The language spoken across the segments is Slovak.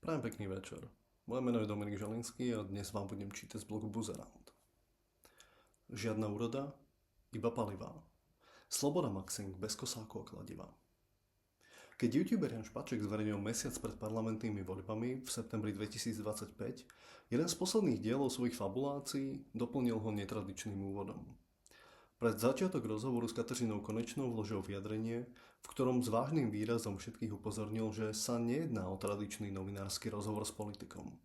Prajem pekný večer. Moje meno je Dominik Žalinský a dnes vám budem čítať z blogu Buzerant. Žiadna úroda, iba palivá. Sloboda Maxing bez kosáku a kladiva. Keď youtuber Jan Špaček zverejnil mesiac pred parlamentnými voľbami v septembri 2025, jeden z posledných dielov svojich fabulácií doplnil ho netradičným úvodom. Pred začiatok rozhovoru s Kateřinou Konečnou vložil vyjadrenie, v ktorom s vážnym výrazom všetkých upozornil, že sa nejedná o tradičný novinársky rozhovor s politikom.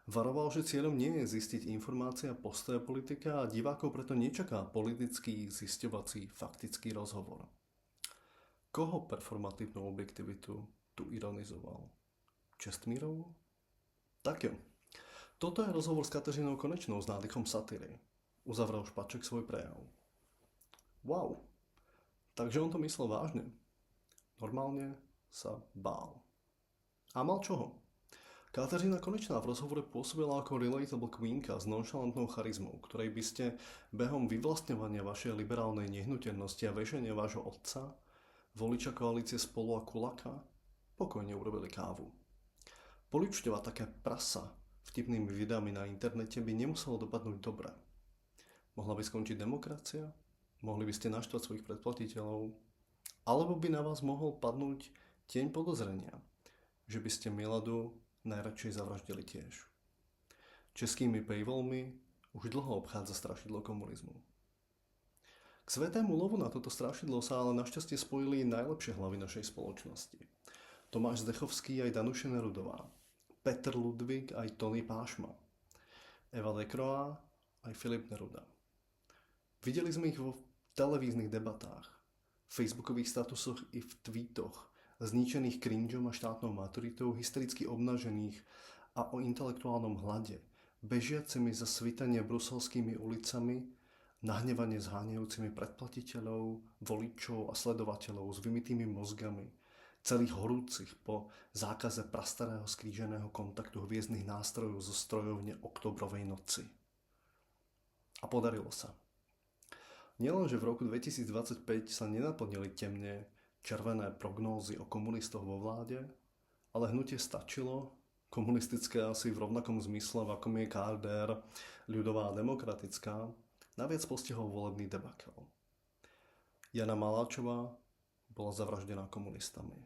Varoval, že cieľom nie je zistiť informácie a postoje politika a divákov preto nečaká politický, zisťovací, faktický rozhovor. Koho performatívnu objektivitu tu ironizoval? Čestmírov? Tak jo. Toto je rozhovor s Kateřinou Konečnou s nádychom satíry. Uzavrel Špaček svoj prejav. Wow, takže on to myslel vážne. Normálne sa bál. A mal čoho? Kateřina Konečná v rozhovore pôsobila ako relatable queenka s nonchalantnou charizmou, ktorej by ste behom vyvlastňovania vašej liberálnej nehnuteľnosti a vešenia vášho otca, voliča koalície Spolu a Kulaka, pokojne urobili kávu. Poličťovať také prasa vtipnými videami na internete by nemuselo dopadnúť dobre. Mohla by skončiť demokracia? Mohli by ste naštvať svojich predplatiteľov, alebo by na vás mohol padnúť tieň podozrenia, že by ste Miladu najradšej zavraždili tiež. Českými paywallmi už dlho obchádza strašidlo komunizmu. K svätému lovu na toto strašidlo sa ale našťastie spojili najlepšie hlavy našej spoločnosti. Tomáš Zdechovský aj Danuše Nerudová, Petr Ludvík aj Tony Pášma, Eva Dekroa aj Filip Neruda. Videli sme ich vo televíznych debatách, facebookových statusoch i v tweetoch, zničených cringeom a štátnou maturitou, hystericky obnažených a o intelektuálnom hlade, bežiacimi za svitanie bruselskými ulicami, nahnevane zháňajúcimi predplatiteľov, voličov a sledovateľov s vymitými mozgami, celých horúcich po zákaze prastarého skríženého kontaktu hviezdnych nástrojov zo strojovne Oktobrovej noci. A podarilo sa. Nielenže v roku 2025 sa nenaplnili temne červené prognózy o komunistoch vo vláde, ale hnutie stačilo, komunistické asi v rovnakom zmysle, v akom je KDR, ľudová a demokratická, naviac postihol volebný debakel. Jana Maláčová bola zavraždená komunistami.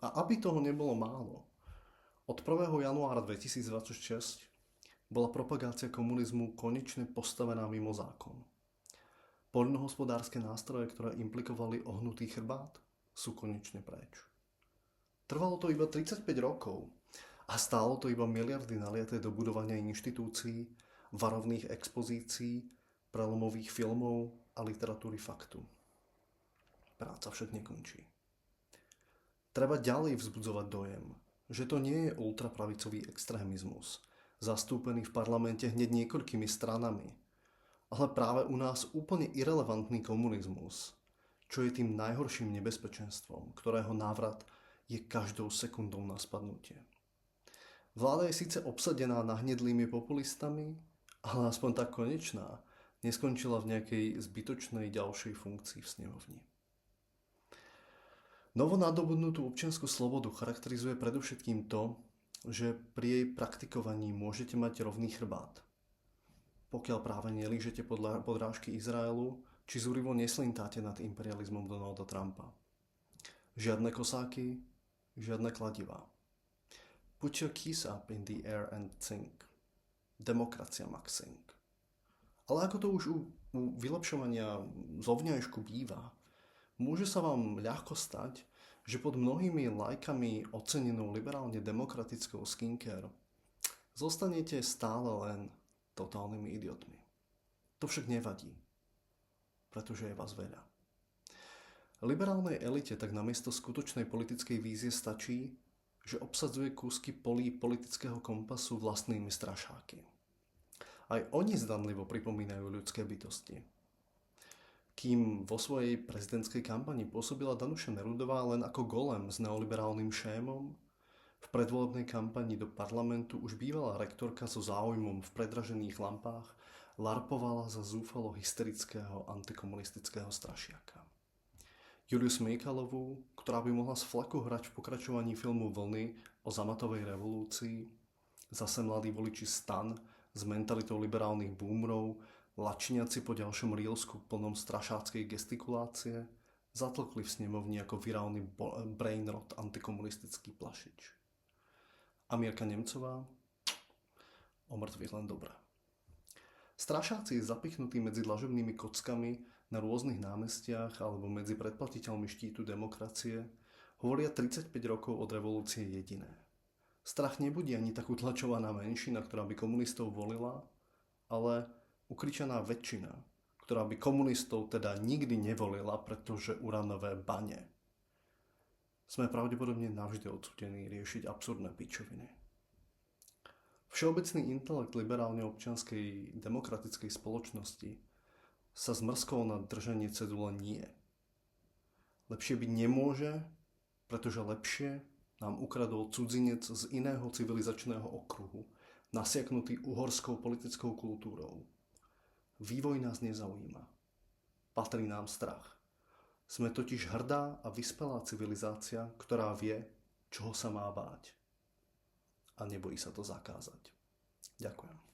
A aby toho nebolo málo, od 1. januára 2026 bola propagácia komunizmu konečne postavená mimo zákon. Poľnohospodárske nástroje, ktoré implikovali ohnutý chrbát, sú konečne preč. Trvalo to iba 35 rokov a stálo to iba miliardy naliaté do budovania inštitúcií, varovných expozícií, prelomových filmov a literatúry faktu. Práca však nekončí. Treba ďalej vzbudzovať dojem, že to nie je ultrapravicový extrémizmus, zastúpený v parlamente hneď niekoľkými stranami, ale práve u nás úplne irelevantný komunizmus, čo je tým najhorším nebezpečenstvom, ktorého návrat je každou sekundou na spadnutie. Vláda je síce obsadená nahnedlými populistami, ale aspoň tak konečná neskončila v nejakej zbytočnej ďalšej funkcii v snemovni. Novonadobudnutú občiansku slobodu charakterizuje predovšetkým to, že pri jej praktikovaní môžete mať rovný chrbát, pokiaľ práve nelížete podrážky Izraelu, či zúrivo neslintáte nad imperializmom Donalda Trumpa. Žiadne kosáky, žiadne kladivá. Put your keys up in the air and think. Demokracia maxing. Ale ako to už u vylepšovania zovňajšku býva, môže sa vám ľahko stať, že pod mnohými lajkami ocenenou liberálne demokratickou skincare zostanete stále len totálnymi idiotmi. To však nevadí, pretože je vás veľa. Liberálnej elite tak namiesto skutočnej politickej vízie stačí, že obsadzuje kúsky polí politického kompasu vlastnými strašáky. Aj oni zdanlivo pripomínajú ľudské bytosti. Kým vo svojej prezidentskej kampani pôsobila Danuša Nerudová len ako golem s neoliberálnym šémom, v predvolebnej kampani do parlamentu už bývalá rektorka so záujmom v predražených lampách larpovala za zúfalo hysterického antikomunistického strašiaka. Juliu Smejkalovú, ktorá by mohla z flaku hrať v pokračovaní filmu Vlny o zamatovej revolúcii, zase mladí voliči STAN s mentalitou liberálnych boomerov, lačniaci po ďalšom Rielsku plnom strašáckej gestikulácie, zatlkli v snemovni ako virálny brainrot antikomunistický plašič. A Mirka Nemcová? O mŕtvych len dobré. Strašáci zapichnutí medzi dlažobnými kockami na rôznych námestiach alebo medzi predplatiteľmi štítu demokracie hovoria 35 rokov od revolúcie jediné. Strach nebudí ani takú tlačovaná menšina, ktorá by komunistov volila, ale ukričaná väčšina, ktorá by komunistov teda nikdy nevolila, pretože uranové bane. Sme pravdepodobne navždy odsúdení riešiť absurdné pičoviny. Všeobecný intelekt liberálne občianskej demokratickej spoločnosti sa zmrskol na držanie cedule nie. Lepšie byť nemôže, pretože lepšie nám ukradol cudzinec z iného civilizačného okruhu, nasiaknutý uhorskou politickou kultúrou. Vývoj nás nezaujíma. Patrí nám strach. Sme totiž hrdá a vyspelá civilizácia, ktorá vie, čoho sa má báť. A nebojí sa to zakázať. Ďakujem.